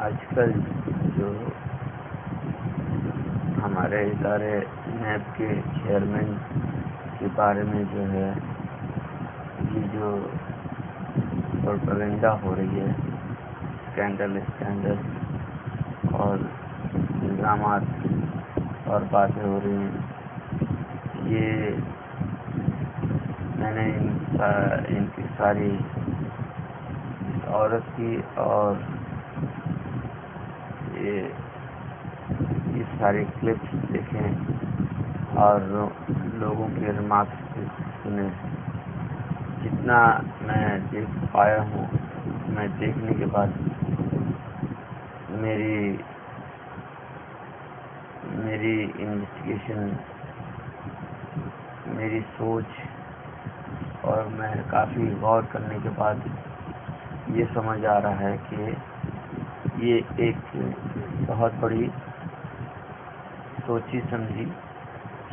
آج کل جو ہمارے ادارے نیب کے چیئرمین کے بارے میں جو ہے یہ جو پروپیگنڈا ہو رہی ہے، اسکینڈل اور الزامات اور باتیں ہو رہی ہیں، یہ میں نے ان کی ساری عورت کی اور یہ سارے کلپس دیکھیں اور لوگوں کے ریمارکس سنے. جتنا میں دیکھ پایا ہوں، میں دیکھنے کے بعد میری انویسٹیگیشن، میری سوچ اور میں کافی غور کرنے کے بعد یہ سمجھ آ رہا ہے کہ یہ ایک بہت بڑی سوچی سمجھی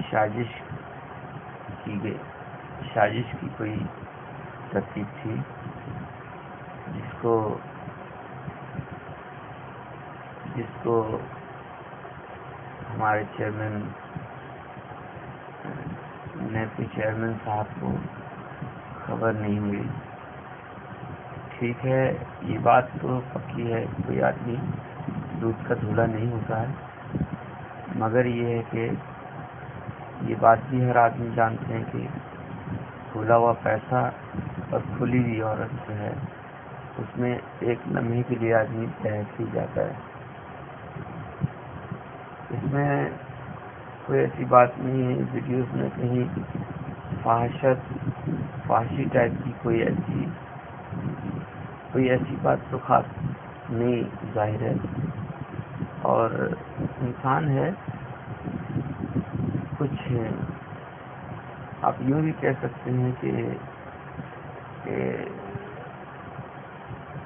سازش کی کوئی ترتیب تھی، جس کو ہمارے نیب کے چیئرمین صاحب کو خبر نہیں ہوئی. ٹھیک ہے، یہ بات تو پکی ہے، کوئی آدمی دودھ کا دھلا نہیں ہوتا ہے، مگر یہ ہے کہ یہ بات بھی ہر آدمی جانتے ہیں کہ کھلا ہوا پیسہ اور کھلی ہوئی عورت جو ہے اس میں ایک لمحے کے لیے آدمی بہک ہی جاتا ہے. اس میں کوئی ایسی بات نہیں ہے، ویڈیوز میں کہیں فحاشی ٹائپ کی کوئی ایسی بات تو خاص نہیں ظاہر ہے، اور انسان ہے. کچھ آپ یوں بھی کہہ سکتے ہیں کہ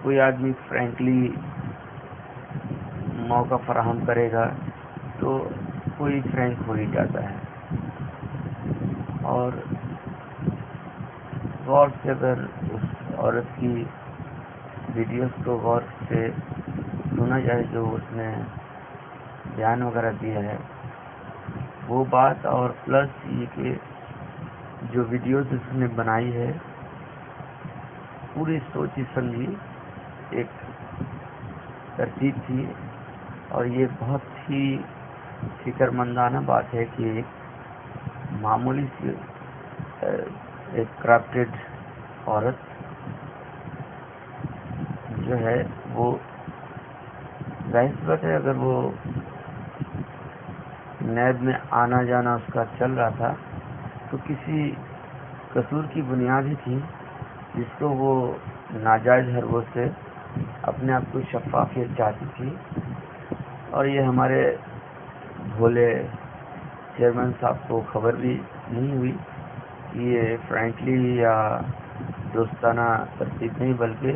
کوئی آدمی فرینکلی موقع فراہم کرے گا تو کوئی فرینک ہو ہی جاتا ہے. اور غور سے اگر اس عورت کی ویڈیوز کو غور سے سنا جائے جو اس نے بیان وغیرہ دیا ہے، وہ بات اور پلس یہ کہ جو ویڈیوز اس نے بنائی ہے پوری سوچی سمجھی ایک ترتیب تھی، اور یہ بہت ہی فکر مندانہ بات ہے کہ ایک معمولی سی ایک کرپٹڈ عورت جو ہے وہ ظاہر سی بات ہے، اگر وہ نیب میں آنا جانا اس کا چل رہا تھا تو کسی قصور کی بنیاد ہی تھی جس کو وہ ناجائز حربوں سے اپنے آپ کو شفافیت چاہتی تھی. اور یہ ہمارے بھولے چیئرمین صاحب کو خبر بھی نہیں ہوئی کہ یہ فرینکلی یا دوستانہ ترتیب نہیں، بلکہ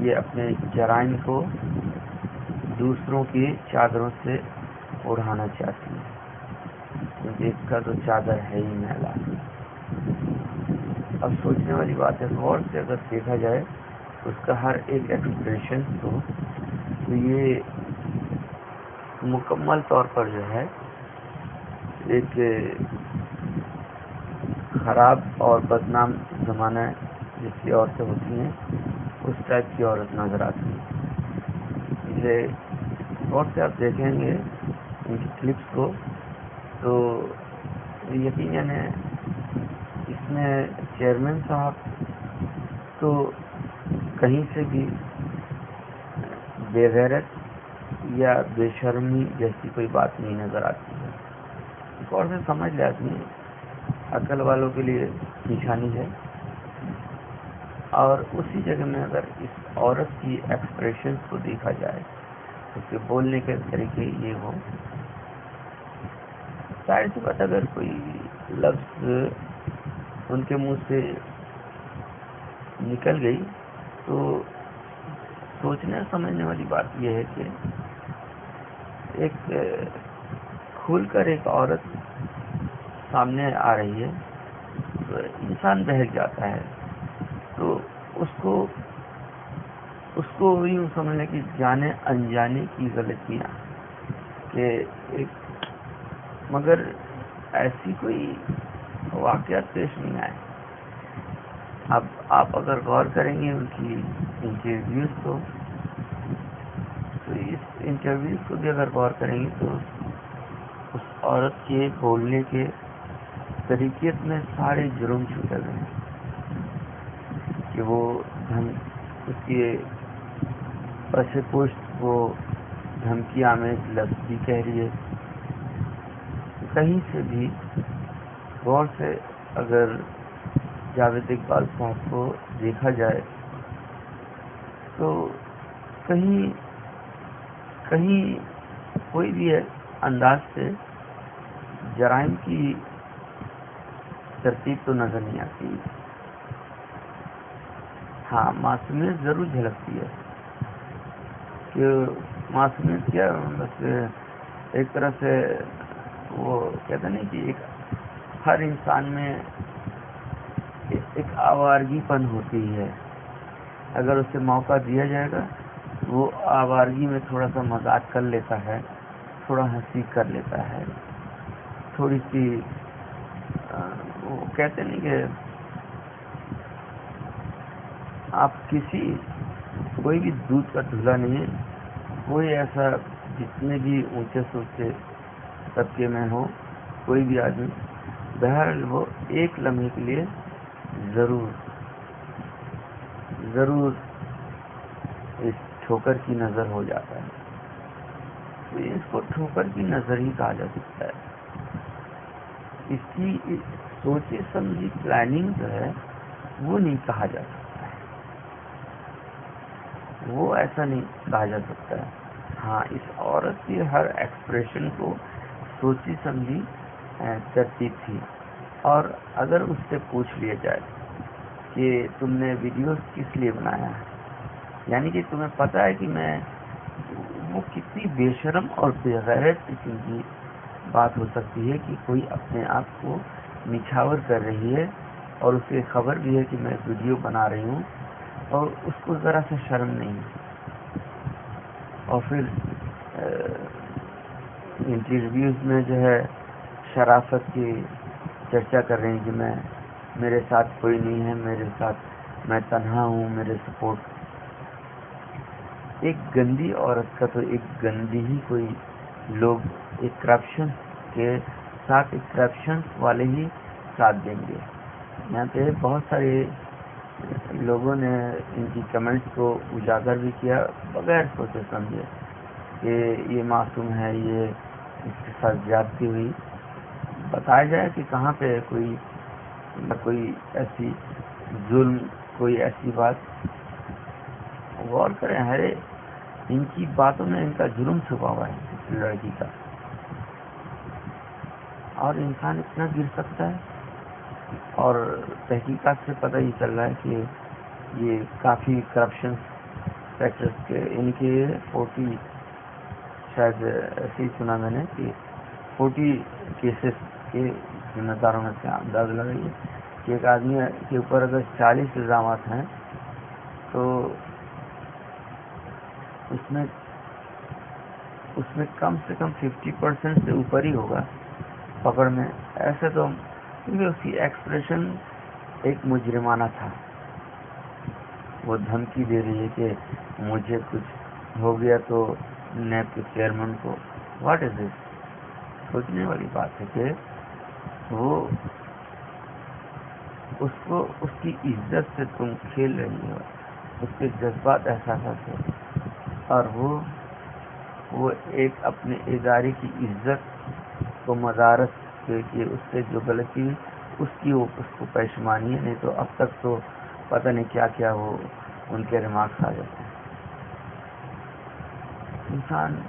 یہ اپنے جرائم کو دوسروں کی چادروں سے اڑانا چاہتی ہے، کیونکہ اس کا تو چادر ہے ہی میلا. اب سوچنے والی بات ہے، غور سے اگر دیکھا جائے اس کا ہر ایک ایکسپریشن تو یہ مکمل طور پر جو ہے ایک خراب اور بدنام زمانہ جس کی عورتیں ہوتی ہیں اس ٹائپ کی عورت نظر آتی ہے. اسے غور سے آپ دیکھیں گے ان کی کلپس کو تو یقیناً اس میں چیئرمین صاحب تو کہیں سے بھی بے غیرت یا بے شرمی جیسی کوئی بات نہیں نظر آتی ہے. غور سے سمجھ لے آدمی، عقل والوں کے لیے نشانی ہے. اور اسی جگہ میں اگر اس عورت کی ایکسپریشنز کو دیکھا جائے، اس کے بولنے کے طریقے یہ ہو، ظاہر سی بات اگر کوئی لفظ ان کے منہ سے نکل گئی تو سوچنے سمجھنے والی بات یہ ہے کہ ایک کھل کر ایک عورت سامنے آ رہی ہے تو انسان بہک جاتا ہے. تو اس کو کو یوں سمجھ لیں کہ جانے انجانے کی غلطیاں کہ مگر ایسی کوئی واقعات پیش نہیں آئے. اب آپ اگر غور کریں گے ان کی انٹرویوز کو، تو اس انٹرویوز کو بھی اگر غور کریں گے تو اس عورت کے بولنے کے طریقے میں سارے جرم چھپے ہوئے ہیں کہ وہ اس کے پس پشت وہ دھمکی آمیز لفظ بھی کہہ رہی ہے. کہیں سے بھی غور سے اگر جاوید اقبال صاحب کو دیکھا جائے تو کہیں کوئی بھی انداز سے جرائم کی ترتیب تو نظر نہیں آتی. ہاں، معصومیت ضرور جھلکتی ہے کہ معصومیت کیا، بس ایک طرح سے وہ کہتے نہیں کہ ہر انسان میں ایک آوارگی پن ہوتی ہے. اگر اسے موقع دیا جائے گا وہ آوارگی میں تھوڑا سا مذاق کر لیتا ہے، تھوڑا ہنسی کر لیتا ہے، تھوڑی سی وہ کہتے نہیں کہ آپ کوئی بھی دودھ کا دھلا نہیں ہے. کوئی ایسا جتنے بھی اونچے سوچے طبقے میں ہو کوئی بھی آدمی، بہرحال وہ ایک لمحے کے لیے ضرور اس ٹھوکر کی نظر ہو جاتا ہے. تو اس کو ٹھوکر کی نظر ہی کہا جا سکتا ہے. اس کی سوچی سمجھی پلاننگ جو ہے وہ نہیں کہا جا سکتا ہے، وہ ایسا نہیں کہا جا سکتا ہے. ہاں، اس عورت کی ہر ایکسپریشن کو سوچی سمجھی ترتیب تھی. اور اگر اس سے پوچھ لیا جائے کہ تم نے ویڈیوز کس لیے بنایا ہے، یعنی کہ تمہیں پتہ ہے کہ وہ کتنی بے شرم اور بے غیرت قسم کی بات ہو سکتی ہے کہ کوئی اپنے آپ کو نچھاور کر رہی ہے اور اسے خبر بھی ہے کہ میں ویڈیو بنا رہی ہوں اور اس کو ذرا سے شرم نہیں، اور پھر انٹرویوز میں جو ہے شرافت کی چرچا کر رہے ہیں کہ میرے ساتھ کوئی نہیں ہے، میں تنہا ہوں، میرے سپورٹ. ایک گندی عورت کا تو ایک گندی ہی کوئی لوگ ایک کرپشن کے ساتھ ایک کرپشن والے ہی ساتھ دیں گے. یہاں پہ بہت سارے لوگوں نے ان کی کمنٹس کو اجاگر بھی کیا بغیر سوچے سمجھے کہ یہ معصوم ہے، یہ اس کے ساتھ زیادتی ہوئی. بتایا جائے کہ کہاں پہ کوئی ایسی ظلم، کوئی ایسی بات. غور کریں، ان کی باتوں میں ان کا جرم چھپا ہوا ہے اس لڑکی کا. اور انسان اتنا گر سکتا ہے. اور تحقیقات سے پتہ یہ چل رہا ہے کہ یہ کافی کرپشن فیکٹرز کے ان کے 40 شاید ایسے ہی سنا میں نے کہ 40 کیسز کے ذمہ داروں میں سے انداز لگائیے کہ ایک آدمی کے اوپر اگر 40 الزامات ہیں تو اس میں کم سے کم 50% سے اوپر ہی ہوگا پکڑ میں. ایسے تو کیونکہ اس کی ایکسپریشن ایک مجرمانہ تھا. وہ دھمکی دے رہی ہے کہ مجھے کچھ ہو گیا تو نیب کے چیئرمین کو. واٹ از دس؟ سوچنے والی بات ہے کہ وہ اس کی عزت سے تم کھیل رہی ہو، اس کے جذبات احساسات سے، اور وہ ایک اپنے ادارے کی عزت کو مدارس کے کہ اس سے جو غلطی ہوئی اس کو پشیمانی ہے. نہیں تو اب تک تو پتہ نہیں کیا کیا وہ ان کے ریمارکس آ جاتے ہیں. انسان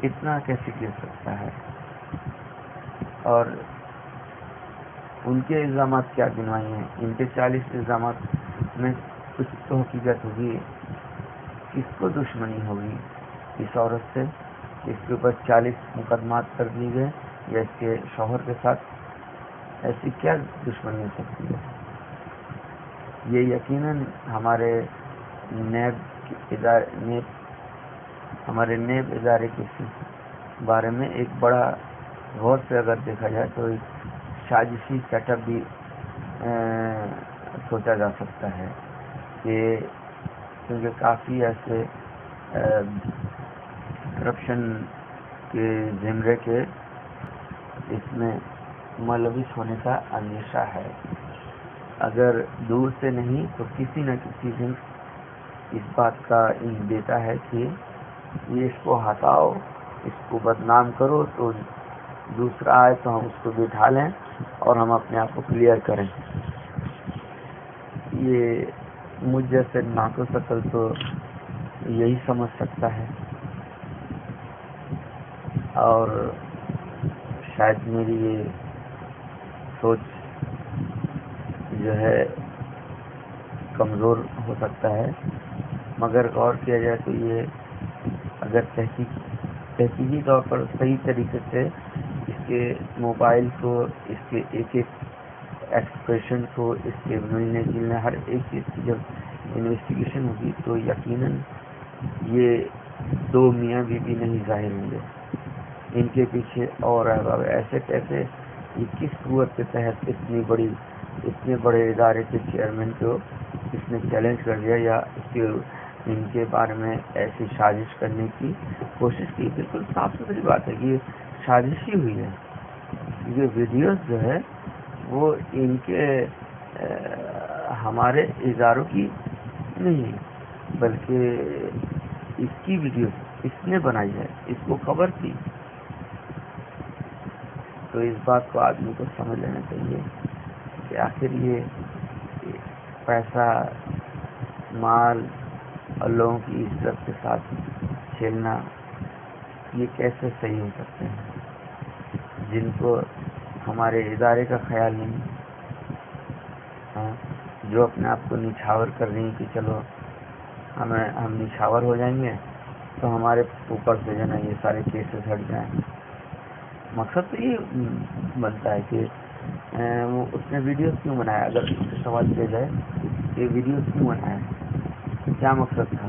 اتنا کیسے گر سکتا ہے؟ اور ان کے الزامات کیا گنوائی ہیں؟ ان کے 40 الزامات میں کچھ تو حقیقت ہوگی. کس کو دشمنی ہوگی اس عورت سے کہ اس کے اوپر 40 مقدمات کر دیے گئے، یا اس کے شوہر کے ساتھ ایسی کیا دشمنی ہو سکتی ہے؟ یہ یقیناً ہمارے نیب ہمارے نیب ادارے کے بارے میں ایک بڑا غور سے اگر دیکھا جائے تو ایک سازشی سیٹ اپ بھی سوچا جا سکتا ہے، کہ کیونکہ کافی ایسے کرپشن کے زمرے کے اس میں ملوث ہونے کا اندیشہ ہے۔ اگر دور سے نہیں تو کسی نہ کسی دن اس بات کا دیتا ہے کہ یہ اس کو ہٹاؤ، اس کو بدنام کرو، تو دوسرا آئے تو ہم اس کو بٹھا لیں اور ہم اپنے آپ کو کلیئر کریں۔ یہ مجھ جیسے ناقص عقل تو یہی سمجھ سکتا ہے، اور شاید میری یہ سوچ جو ہے کمزور ہو سکتا ہے، مگر غور کیا جائے تو یہ اگر تحقیقی طور پر صحیح طریقے سے اس کے موبائل کو، اس کے ایک ایک ایکسپریشن کو، اس کے ملنے جلنے ہر ایک چیز کی جب انویسٹیگیشن ہوگی تو یقیناً یہ دو میاں بیوی نہیں ظاہر ہوں گے، ان کے پیچھے اور ایسے کیسے، یہ کس قوت کے تحت اتنے بڑے ادارے کے چیئرمین کو اس نے چیلنج کر دیا، یا ان کے بارے میں ایسی سازش کرنے کی کوشش کی۔ بالکل صاف ستھری بات ہے کہ یہ سازش ہی ہوئی ہے۔ یہ ویڈیوز جو ہے وہ ان کے ہمارے اداروں کی نہیں، بلکہ اس کی ویڈیو اس نے بنائی ہے، اس کو خبر تھی۔ تو اس بات کو آدمی کو سمجھ لینا چاہیے کہ آخر یہ پیسہ، مال اور لوگوں کی عزت کے ساتھ کھیلنا یہ کیسے صحیح ہو سکتے ہیں، جن کو ہمارے ادارے کا خیال نہیں، جو اپنے آپ کو نچھاور کر رہی ہیں کہ چلو ہم نچھاور ہو جائیں گے تو ہمارے اوپر سے جو ہے نا یہ سارے کیسز ہٹ جائیں۔ مقصد تو یہ بنتا ہے کہ وہ اس نے ویڈیوز کیوں بنایا، اگر اس سے سوال کیا جائے کہ ویڈیوز کیوں بنایا، کیا مقصد تھا؟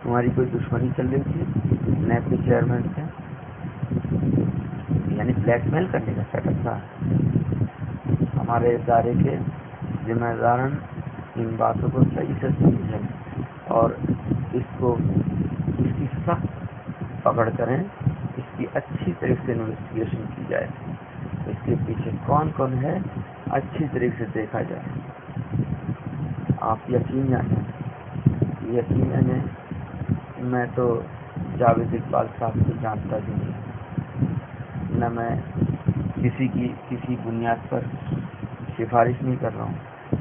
تمہاری کوئی دشمنی چل رہی تھی نیب کے چیئرمین سے، یعنی بلیک میل کرنے کا سیٹ اپ تھا؟ ہمارے ادارے کے ذمہ داران ان باتوں کو صحیح سے سمجھیں اور اس کی سخت پکڑ کریں، اس کی اچھی طریقے سے انویسٹیگیشن کی جائے، اس کے پیچھے کون کون ہے اچھی طریقے سے دیکھا جائے۔ آپ یقین جانیں میں تو جاوید اقبال صاحب کو جانتا بھی نہیں، نہ میں کسی بنیاد پر سفارش نہیں کر رہا ہوں،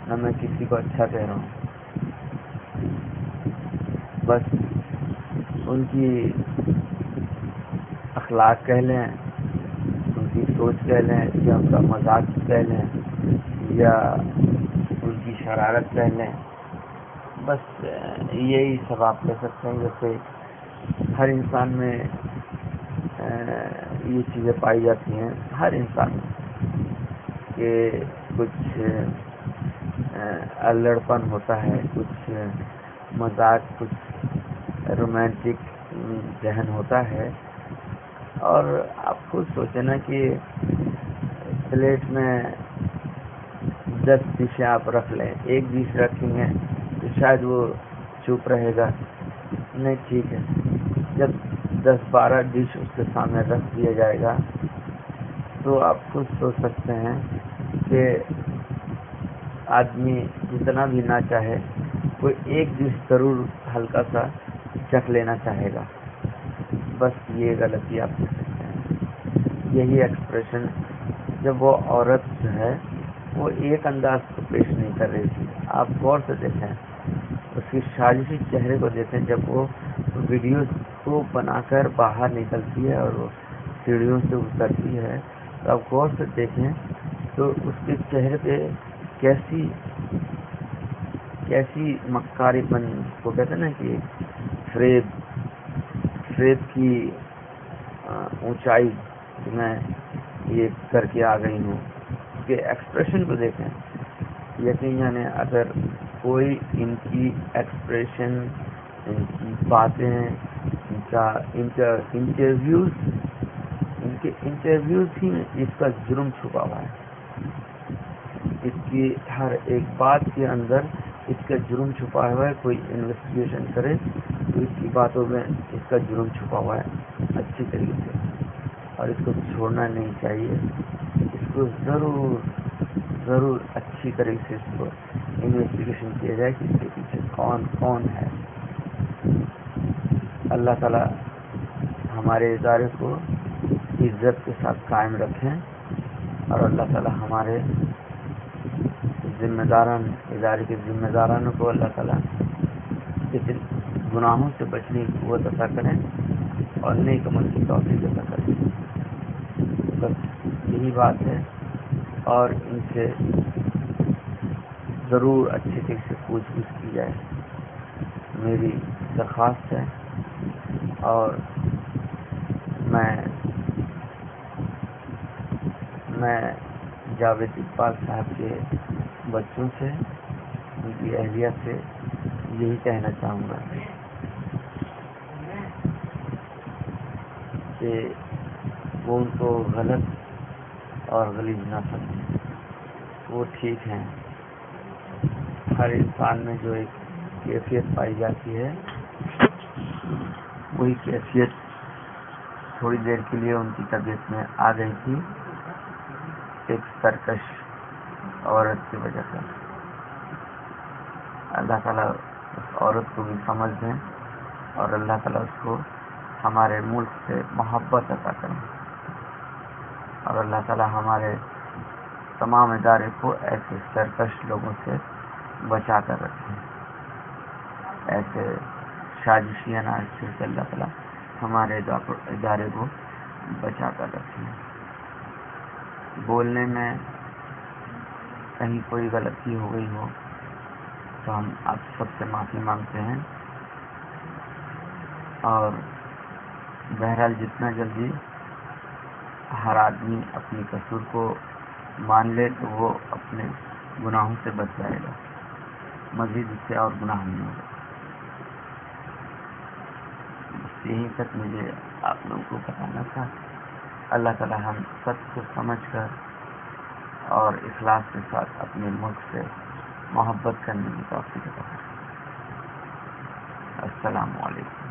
نہ میں کسی کو اچھا کہہ رہا ہوں، بس ان کی اخلاق کہہ لیں، ان کی سوچ کہہ لیں، یا ان کا مزاج کہہ لیں، یا ان کی شرارت کہہ لیں، بس یہی سب آپ کہہ سکتے ہیں۔ جیسے ہر انسان میں یہ چیزیں پائی جاتی ہیں، ہر انسان میں، کہ کچھ الڑپن ہوتا ہے، کچھ مزاج، کچھ رومانٹک ذہن ہوتا ہے، اور آپ خود سوچیں نا کہ پلیٹ میں 10 ڈشیں آپ رکھ لیں، ایک ڈش رکھیں گے تو شاید وہ چپ رہے گا، نہیں ٹھیک ہے، جب 10-12 ڈش اس کے سامنے رکھ دیا جائے گا تو آپ خود سوچ سکتے ہیں کہ آدمی جتنا بھی نہ چاہے کوئی ایک ڈش ضرور ہلکا سا چکھ لینا چاہے گا۔ بس یہ غلطی آپ کر سکتے ہیں۔ یہی ایکسپریشن جب وہ عورت جو ہے وہ ایک انداز کو پیش نہیں کر رہی تھی، آپ غور سے دیکھیں، اس کی سازشی چہرے کو دیکھیں، جب وہ ویڈیوز کو بنا کر باہر نکلتی ہے اور وہ سیڑھیوں سے اترتی ہے، تو آپ غور سے دیکھیں تو اس کے چہرے پہ کیسی مکاری پن کو کہتے ہیں نا کہ فریب کی اونچائی میں یہ کر کے آ گئی ہوں، اس کے ایکسپریشن کو دیکھیں۔ یقیناً اگر کوئی ان کی ایکسپریشن ان کی باتیں، ان کے انٹرویوز ہی میں اس کا جرم چھپا ہوا ہے. اس کی ہر ایک بات کے اندر اس کا جرم چھپا ہوا ہے. کوئی انویسٹیگیشن کرے تو اس کی باتوں میں اس کا جرم چھپا ہوا ہے اچھی طریقے سے، اور اس کو چھوڑنا نہیں چاہیے. اس کو ضرور اچھی طریقے سے اس کو انویسٹیگیشن کیا جائے کہ اس کے پیچھے کون ہے. اللہ تعالی ہمارے ادارے کو عزت کے ساتھ قائم رکھیں، اور اللہ تعالی ہمارے ادارے کے ذمہ داران کو اللہ تعالیٰ گناہوں سے بچنے کی قوت عطا کریں اور نیک عمل کی توفیق عطا کریں. بس یہی بات ہے، اور ان سے ضرور اچھی طریقے سے پوچھ گچھ کی جائے، میری درخواست ہے. اور میں جاوید اقبال صاحب کے بچوں سے، ان کی اہلیہ سے یہی کہنا چاہوں گا کہ وہ ان کو غلط اور غلیظ نہ سمجھیں. وہ ٹھیک ہیں. ہر انسان میں جو ایک کیفیت پائی جاتی ہے، وہی کیفیت تھوڑی دیر کے لیے ان کی طبیعت میں آ گئی تھی، ایک سرکش عورت کی وجہ سے. اللہ تعالیٰ اس عورت کو بھی سمجھ دیں، اور اللہ تعالیٰ اس کو ہمارے ملک سے محبت عطا کریں، اور اللہ تعالیٰ ہمارے تمام ادارے کو ایسے سرکش لوگوں سے بچا کر رکھیں، ایسے سازشیانہ سے اللہ تعالیٰ ہمارے ادارے کو بچا کر رکھیں. بولنے میں کہیں کوئی غلطی ہو گئی ہو تو ہم آپ سب سے معافی مانگتے ہیں، اور بہرحال جتنا جلدی ہر آدمی اپنی قصور کو مان لے تو وہ اپنے گناہوں سے بچ جائے گا، مزید اس سے اور گناہ نہیں ہوگا. یہیں تک مجھے آپ لوگوں کو بتانا تھا. اللہ تعالی ہم سب کو سمجھ کر اور اخلاص کے ساتھ اپنے ملک سے محبت کرنے کی توفیق عطا کرے. السلام علیکم.